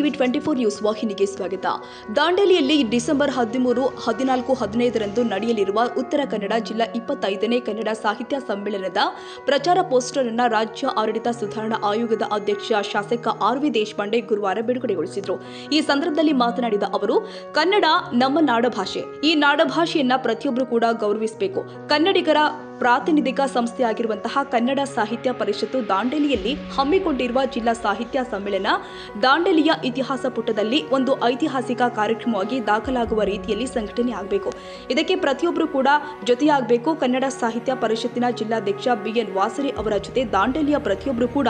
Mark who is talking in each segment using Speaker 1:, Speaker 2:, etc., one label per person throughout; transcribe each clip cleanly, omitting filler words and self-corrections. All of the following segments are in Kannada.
Speaker 1: ಟಿವಿ 24 ನ್ಯೂಸ್ ವಾಹಿನಿಗೆ ಸ್ವಾಗತ. ದಾಂಡೇಲಿಯಲ್ಲಿ ಡಿಸೆಂಬರ್ 13, 14, 15ರಂದು ನಡೆಯಲಿರುವ ಉತ್ತರ ಕನ್ನಡ ಜಿಲ್ಲಾ 25ನೇ ಕನ್ನಡ ಸಾಹಿತ್ಯ ಸಮ್ಮೇಳನದ ಪ್ರಚಾರ ಪೋಸ್ಟರ್ ಅನ್ನು ರಾಜ್ಯ ಆಡಳಿತ ಸುಧಾರಣಾ ಆಯೋಗದ ಅಧ್ಯಕ್ಷ ಶಾಸಕ ಆರ್.ವಿ. ದೇಶಪಾಂಡೆ ಗುರುವಾರ ಬಿಡುಗಡೆಗೊಳಿಸಿದರು. ಈ ಸಂದರ್ಭದಲ್ಲಿ ಮಾತನಾಡಿದ ಅವರು, ಕನ್ನಡ ನಮ್ಮ ನಾಡಭಾಷೆ. ಈ ನಾಡಭಾಷೆಯನ್ನ ಪ್ರತಿಯೊಬ್ಬರು ಕೂಡ ಗೌರವಿಸಬೇಕು. ಕನ್ನಡಿಗರ ಪ್ರಾತಿನಿಧಿಕ ಸಂಸ್ಥೆಯಾಗಿರುವಂತಹ ಕನ್ನಡ ಸಾಹಿತ್ಯ ಪರಿಷತ್ತು ದಾಂಡೇಲಿಯಲ್ಲಿ ಹಮ್ಮಿಕೊಂಡಿರುವ ಜಿಲ್ಲಾ ಸಾಹಿತ್ಯ ಸಮ್ಮೇಳನ ದಾಂಡೇಲಿಯ ಇತಿಹಾಸ ಪುಟದಲ್ಲಿ ಒಂದು ಐತಿಹಾಸಿಕ ಕಾರ್ಯಕ್ರಮವಾಗಿ ದಾಖಲಾಗುವ ರೀತಿಯಲ್ಲಿ ಸಂಘಟನೆ ಆಗಬೇಕು. ಇದಕ್ಕೆ ಪ್ರತಿಯೊಬ್ಬರು ಕೂಡ ಜೊತೆಯಾಗಬೇಕು. ಕನ್ನಡ ಸಾಹಿತ್ಯ ಪರಿಷತ್ತಿನ ಜಿಲ್ಲಾಧ್ಯಕ್ಷ ಬಿಎನ್ ವಾಸರಿ ಅವರ ಜೊತೆ ದಾಂಡೇಲಿಯ ಪ್ರತಿಯೊಬ್ಬರು ಕೂಡ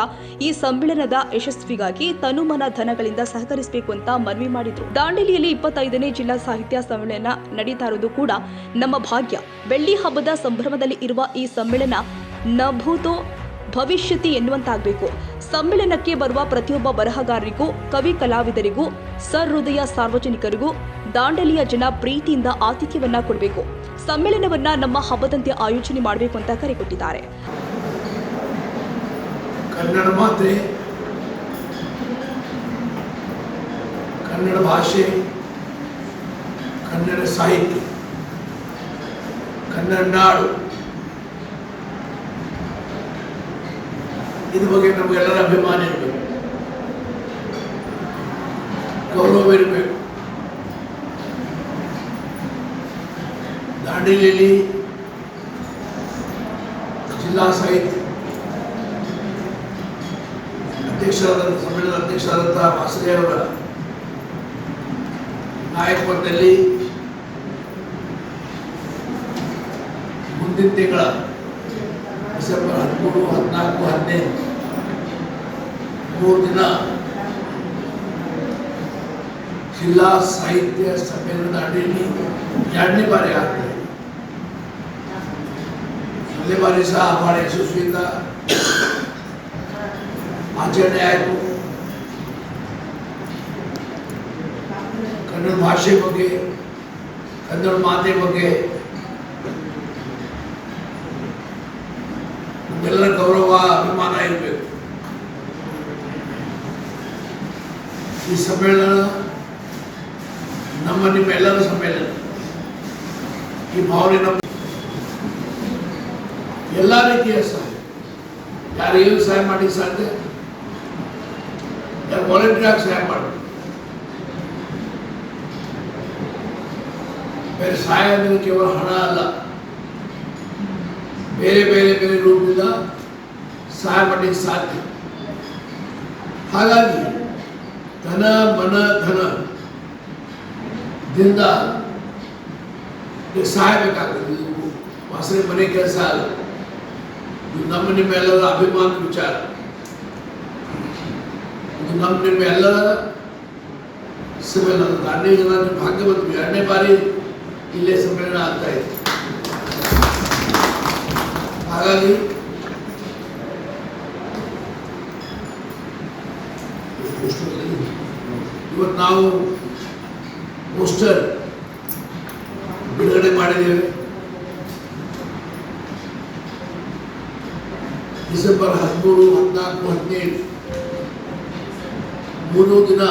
Speaker 1: ಈ ಸಮ್ಮೇಳನದ ಯಶಸ್ವಿಗಾಗಿ ತನುಮನ ಧನಗಳಿಂದ ಸಹಕರಿಸಬೇಕು ಅಂತ ಮನವಿ ಮಾಡಿದರು. ದಾಂಡೇಲಿಯಲ್ಲಿ 25ನೇ ಜಿಲ್ಲಾ ಸಾಹಿತ್ಯ ಸಮ್ಮೇಳನ ನಡೀತಾ ಇರೋದು ಕೂಡ ನಮ್ಮ ಭಾಗ್ಯ. ಬೆಳ್ಳಿ ಹಬ್ಬದ ಸಂಭ್ರಮದಲ್ಲಿ ಇರುವ ಈ ಸಮ್ಮೇಳನ ನಭೂತೋ ಭವಿಷ್ಯತಿ ಎನ್ನುವಂತಾಗಬೇಕು. ಸಮ್ಮೇಳನಕ್ಕೆ ಬರುವ ಪ್ರತಿಯೊಬ್ಬ ಬರಹಗಾರರಿಗೂ, ಕವಿ ಕಲಾವಿದರಿಗೂ, ಸಹೃದಯ ಸಾರ್ವಜನಿಕರಿಗೂ ದಾಂಡೇಲಿಯ ಜನ ಪ್ರೀತಿಯಿಂದ ಆತಿಥ್ಯವನ್ನ ಕೊಡಬೇಕು. ಸಮ್ಮೇಳನವನ್ನ ನಮ್ಮ ಹಬ್ಬದಂತೆ ಆಯೋಜನೆ ಮಾಡಬೇಕು ಅಂತ ಕರೆ ಕೊಟ್ಟಿದ್ದಾರೆ.
Speaker 2: ಕನ್ನಡ ಮಾತೆ, ಕನ್ನಡ ಭಾಷೆ, ಕನ್ನಡ ಸಾಹಿತ್ಯ, ಕನ್ನಡ ನಾಡು, ಇದ್ರ ಬಗ್ಗೆ ನಮಗೆಲ್ಲರ ಅಭಿಮಾನ ಇರಬೇಕು, ಗೌರವ ಇರಬೇಕು. ದಾಂಡೇಲಿಯಲ್ಲಿ ಜಿಲ್ಲಾ ಸಾಹಿತ್ಯ ಸಮ್ಮೇಳನದ ಅಧ್ಯಕ್ಷರಾದಂತಹ ವಾಸರಿಯವರ ನಾಯಕತ್ವದಲ್ಲಿ ಮುಂದಿನ ತಿಂಗಳ ಡಿಸೆಂಬರ್ 13, 14, 15 3 ದಿನ ಜಿಲ್ಲಾ ಸಾಹಿತ್ಯ ಸಮ್ಮೇಳನದ ಅಡಿಯಲ್ಲಿ 2ನೇ ಬಾರಿ ಆಗ್ತದೆ. ಮೊದಲನೇ ಬಾರಿ ಸಹ ಬಹಳ ಯಶಸ್ವಿಯಿಂದ ಆಚರಣೆ ಆಯಿತು. ಕನ್ನಡ ಭಾಷೆ ಬಗ್ಗೆ, ಕನ್ನಡ ಮಾತೆ ಬಗ್ಗೆ ನಮ್ಮೆಲ್ಲರ ಗೌರವ ಅಭಿಮಾನ ಇರಬೇಕು. ಈ ಸಮ್ಮೇಳನ ನಿಮ್ಮೆಲ್ಲರ ಸಮ್ಮೇಳನ. ಈ ಭಾವನೆ ನಮ್ಮ ಎಲ್ಲ ರೀತಿಯ ಸಹಾಯ, ಯಾರು ಏನು ಸಹಾಯ ಮಾಡಿ ಸಾಧ್ಯ, ಯಾರು ವಾಲಂಟಿಯರ್ ಆಗಿ ಸಹಾಯ ಮಾಡಿ. ಬೇರೆ ಸಹಾಯ ಅಂದರೆ ಕೇವಲ ಹಣ ಅಲ್ಲ, ಬೇರೆ ಬೇರೆ ಬೇರೆ ರೂಪದಿಂದ ಸಹಾಯ ಮಾಡಲಿಕ್ಕೆ ಸಾಧ್ಯ. ಹಾಗಾಗಿ ಧನ ಮನ ಧನ ದಿಂದ ಸಹಾಯ ಬೇಕಾಗ್ತದೆ. ಇದು ವಾಸನೆ ಮನೆ ಕೆಲಸ ಅಲ್ಲ, ಇದು ನಿಮ್ಮೆಲ್ಲರ ಅಭಿಮಾನದ ವಿಚಾರ. ಇದು ನಿಮ್ಮೆಲ್ಲರ ಸಮ್ಮೇಳನ. ದಾಂಡೇಲಿ ಜನ ಭಾಗ್ಯವಂತ. 2ನೇ ಬಾರಿ ಇಲ್ಲೇ ಸಮ್ಮೇಳನ ಆಗ್ತಾ ಇದೆ. ಹಾಗಾಗಿ ಇವತ್ತು ನಾವು ಪೋಸ್ಟರ್ ಬಿಡುಗಡೆ ಮಾಡಿದ್ದೇವೆ. ಡಿಸೆಂಬರ್ 13, 14, 15 3 ದಿನ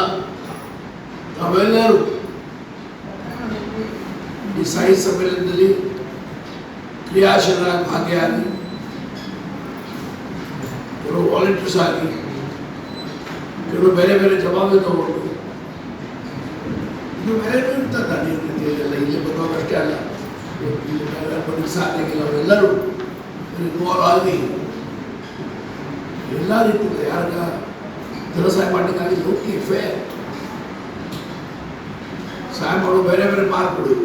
Speaker 2: ತಾವೆಲ್ಲರೂ ಈ ಸಾಹಿತ್ಯ ಸಮ್ಮೇಳನದಲ್ಲಿ ಕ್ರಿಯಾಶೀಲರಾಗಿ ಭಾಗಿಯಾಗಿ, ಕೆಲವು ವಾಲಂಟಿಯರ್ಸ್ ಆಗಿ, ಕೆಲವು ಬೇರೆ ಬೇರೆ ಜವಾಬ್ದಾರಿ ತಗೊಂಡು, ಇದು ಬೇರೆ ಇರ್ತದೆ ರೀತಿಯಲ್ಲೆಲ್ಲ. ಇಲ್ಲಿ ಬರುವಾಗಷ್ಟೇ ಅಲ್ಲ, ಇಲ್ಲಿ ಬರೋಕ್ಕೆ ಸಾಧ್ಯವಿಲ್ಲ. ಅವರೆಲ್ಲರೂ ಇನ್ವಾಲ್ವ್ ಆಗಿ ಎಲ್ಲ ರೀತಿಯಿಂದ ಯಾರಿಗ ಧನ ಸಹಾಯ ಮಾಡಲಿಕ್ಕಾಗಿ ಓಕೆ ಫೇರ್ ಸಹಾಯ ಮಾಡೋ ಬೇರೆ ಬೇರೆ ಮಾರ್ಕ್ಗಳು.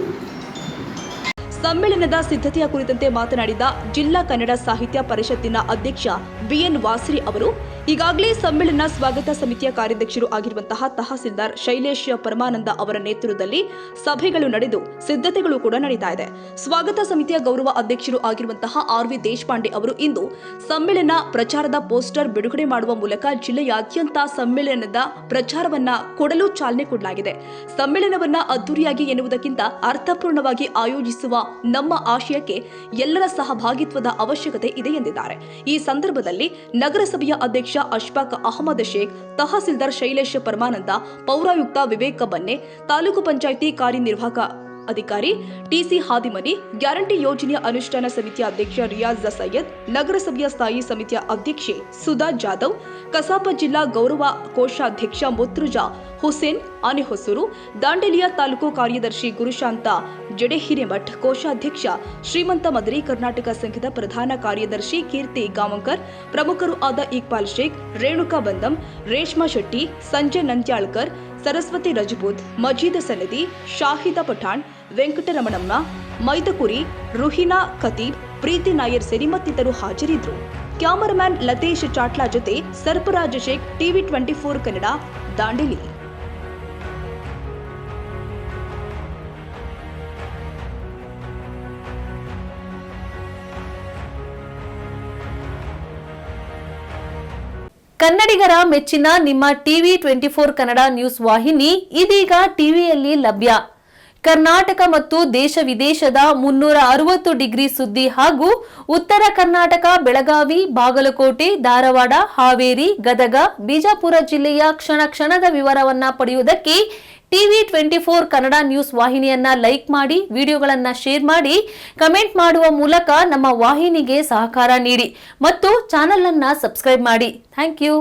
Speaker 1: ಸಮ್ಮೇಳನದ ಸಿದ್ಧತೆಯ ಕುರಿತಂತೆ ಮಾತನಾಡಿದ ಜಿಲ್ಲಾ ಕನ್ನಡ ಸಾಹಿತ್ಯ ಪರಿಷತ್ತಿನ ಅಧ್ಯಕ್ಷ ಬಿಎನ್ ವಾಸರಿ ಅವರು, ಈಗಾಗಲೇ ಸಮ್ಮೇಳನ ಸ್ವಾಗತ ಸಮಿತಿಯ ಕಾರ್ಯಾಧ್ಯಕ್ಷರು ಆಗಿರುವಂತಹ ತಹಸೀಲ್ದಾರ್ ಶೈಲೇಶ್ ಪರಮಾನಂದ ಅವರ ನೇತೃತ್ವದಲ್ಲಿ ಸಭೆಗಳು ನಡೆದು ಸಿದ್ಧತೆಗಳು ಕೂಡ ನಡೀತಾ ಇದೆ. ಸ್ವಾಗತ ಸಮಿತಿಯ ಗೌರವ ಅಧ್ಯಕ್ಷರು ಆಗಿರುವಂತಹ ಆರ್.ವಿ. ದೇಶಪಾಂಡೆ ಅವರು ಇಂದು ಸಮ್ಮೇಳನ ಪ್ರಚಾರದ ಪೋಸ್ಟರ್ ಬಿಡುಗಡೆ ಮಾಡುವ ಮೂಲಕ ಜಿಲ್ಲೆಯಾದ್ಯಂತ ಸಮ್ಮೇಳನದ ಪ್ರಚಾರವನ್ನ ಕೊಡಲು ಚಾಲನೆ ಕೊಡಲಾಗಿದೆ. ಸಮ್ಮೇಳನವನ್ನ ಅದ್ದೂರಿಯಾಗಿ ಎನ್ನುವುದಕ್ಕಿಂತ ಅರ್ಥಪೂರ್ಣವಾಗಿ ಆಯೋಜಿಸುವ ನಮ್ಮ ಆಶಯಕ್ಕೆ ಎಲ್ಲರ ಸಹಭಾಗಿತ್ವದ ಅವಶ್ಯಕತೆ ಇದೆ ಎಂದಿದ್ದಾರೆ. ಈ ಸಂದರ್ಭದಲ್ಲಿ ನಗರಸಭೆಯ ಅಧ್ಯಕ್ಷ ಅಶ್ಫಾಕ್ ಅಹಮದ್ ಶೇಖ್, ತಹಸೀಲ್ದಾರ್ ಶೈಲೇಶ್ ಪರಮಾನಂದ, ಪೌರಾಯುಕ್ತ ವಿವೇಕ ಬನ್ನೆ, ತಾಲೂಕು ಪಂಚಾಯಿತಿ ಕಾರ್ಯನಿರ್ವಾಹಕ ಅಧಿಕಾರಿ ಟಿಸಿ ಹಾದಿಮನಿ, ಗ್ಯಾರಂಟಿ ಯೋಜನೆಯ ಅನುಷ್ಠಾನ ಸಮಿತಿಯ ಅಧ್ಯಕ್ಷ ರಿಯಾಜ್ ಸೈಯದ್, ನಗರಸಭೆಯ ಸ್ಥಾಯಿ ಸಮಿತಿಯ ಅಧ್ಯಕ್ಷೆ ಸುಧಾ ಜಾಧವ್, ಕಸಾಪ ಜಿಲ್ಲಾ ಗೌರವ ಕೋಶಾಧ್ಯಕ್ಷ ಮುತ್ರುಜಾ ಹುಸೇನ್ ಆನೆಹೊಸೂರು, ದಾಂಡೇಲಿಯ ತಾಲೂಕು ಕಾರ್ಯದರ್ಶಿ ಗುರುಶಾಂತ ಜಡೆಹಿರೇಮಠ್, ಕೋಶಾಧ್ಯಕ್ಷ ಶ್ರೀಮಂತ ಮದರಿ ಕರ್ನಾಟಕ ಸಂಘದ ಪ್ರಧಾನ ಕಾರ್ಯದರ್ಶಿ ಕೀರ್ತಿ ಗಾವಂಕರ್, ಪ್ರಮುಖರು ಆದ ಇಕ್ಬಾಲ್ ಶೇಖ್, ರೇಣುಕಾ ಬಂದಂ, ರೇಷ್ಮಾ ಶೆಟ್ಟಿ, ಸಂಜಯ್ ನಂತ್ಯಾಳ್ಕರ್, ಸರಸ್ವತಿ ರಜಪೂತ್, ಮಜೀದ್ ಸನದಿ, ಶಾಹಿದಾ ಪಠಾಣ್, ವೆಂಕಟರಮಣಮ್ಮ, ಮೈದಕುರಿ, ರುಹಿನಾ ಖತೀಬ್, ಪ್ರೀತಿ ನಾಯರ್ ಸೇರಿ ಮತ್ತಿತರರು ಹಾಜರಿದ್ದರು. ಕ್ಯಾಮರಾಮ್ಯಾನ್ ಲತೇಶ್ ಚಾಟ್ಲಾ ಜೊತೆ ಸರ್ಫರಾಜ್ ಶೇಖ್, ಟಿವಿ 24 ಕನ್ನಡ, ದಾಂಡೇಲಿ.
Speaker 3: ಕನ್ನಡಿಗರ ಮೆಚ್ಚಿನ ನಿಮ್ಮ ಟಿವಿ 24 ಕನ್ನಡ ನ್ಯೂಸ್ ವಾಹಿನಿ ಇದೀಗ ಟಿವಿಯಲ್ಲಿ ಲಭ್ಯ. ಕರ್ನಾಟಕ ಮತ್ತು ದೇಶ ವಿದೇಶದ 360 ಡಿಗ್ರಿ ಸುದ್ದಿ ಹಾಗೂ ಉತ್ತರ ಕರ್ನಾಟಕ, ಬೆಳಗಾವಿ, ಬಾಗಲಕೋಟೆ, ಧಾರವಾಡ, ಹಾವೇರಿ, ಗದಗ, ಬಿಜಾಪುರ ಜಿಲ್ಲೆಯ ಕ್ಷಣ ಕ್ಷಣದ ವಿವರವನ್ನ ಪಡೆಯುವುದಕ್ಕೆ ಟಿವಿ 24 ಕನ್ನಡ ನ್ಯೂಸ್ ವಾಹಿನಿಯನ್ನ ಲೈಕ್ ಮಾಡಿ, ವಿಡಿಯೋಗಳನ್ನ ಶೇರ್ ಮಾಡಿ, ಕಮೆಂಟ್ ಮಾಡುವ ಮೂಲಕ ನಮ್ಮ ವಾಹಿನಿಗೆ ಸಹಕಾರ ನೀಡಿ ಮತ್ತು ಚಾನೆಲ್ ಅನ್ನ ಸಬ್ಸ್ಕ್ರೈಬ್ ಮಾಡಿ. Thank you.